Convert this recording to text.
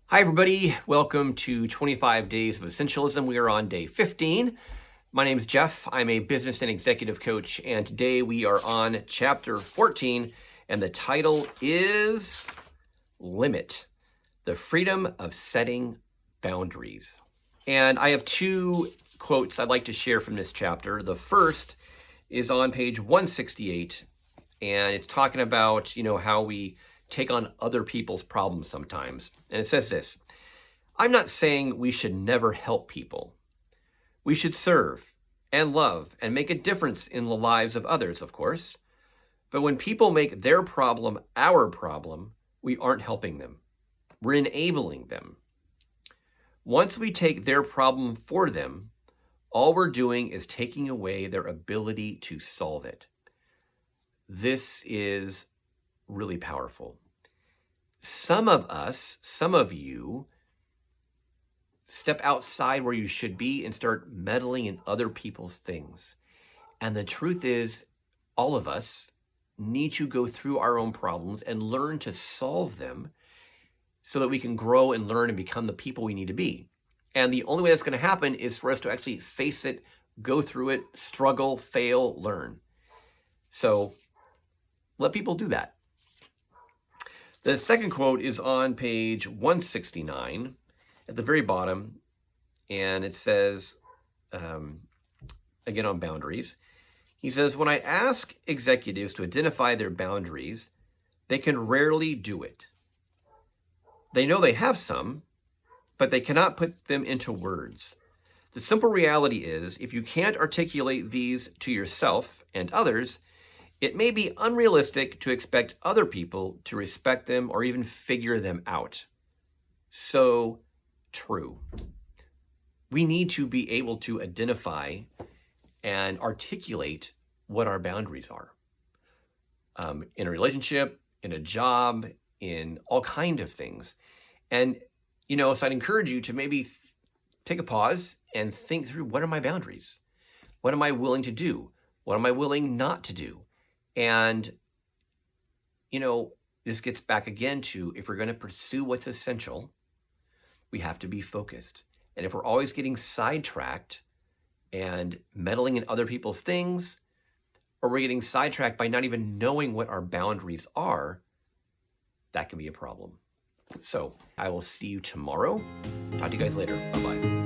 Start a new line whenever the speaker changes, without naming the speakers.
Hi, everybody. Welcome to 25 Days of Essentialism. We are on day 15. My name is Jeff. I'm a business and executive coach, and today we are on chapter 14, and the title is Limit, the Freedom of Setting Boundaries. And I have two quotes I'd like to share from this chapter. The first is on page 168, and it's talking about, how we take on other people's problems sometimes. And it says this: I'm not saying we should never help people. We should serve and love and make a difference in the lives of others, of course. But when people make their problem our problem, we aren't helping them. We're enabling them. Once we take their problem for them, all we're doing is taking away their ability to solve it. This is really powerful. Some of us, some of you, step outside where you should be and start meddling in other people's things. And the truth is, all of us need to go through our own problems and learn to solve them so that we can grow and learn and become the people we need to be. And the only way that's going to happen is for us to actually face it, go through it, struggle, fail, learn. So let people do that. The second quote is on page 169 at the very bottom, and it says, again on boundaries, he says, when I ask executives to identify their boundaries, they can rarely do it. They know they have some, but they cannot put them into words. The simple reality is, if you can't articulate these to yourself and others, it may be unrealistic to expect other people to respect them or even figure them out. So true. We need to be able to identify and articulate what our boundaries are. In a relationship, in a job, in all kinds of things. And, so I'd encourage you to maybe take a pause and think through, what are my boundaries? What am I willing to do? What am I willing not to do? And, this gets back again to, if we're going to pursue what's essential, we have to be focused. And if we're always getting sidetracked and meddling in other people's things, or we're getting sidetracked by not even knowing what our boundaries are, that can be a problem. So I will see you tomorrow. Talk to you guys later. Bye-bye.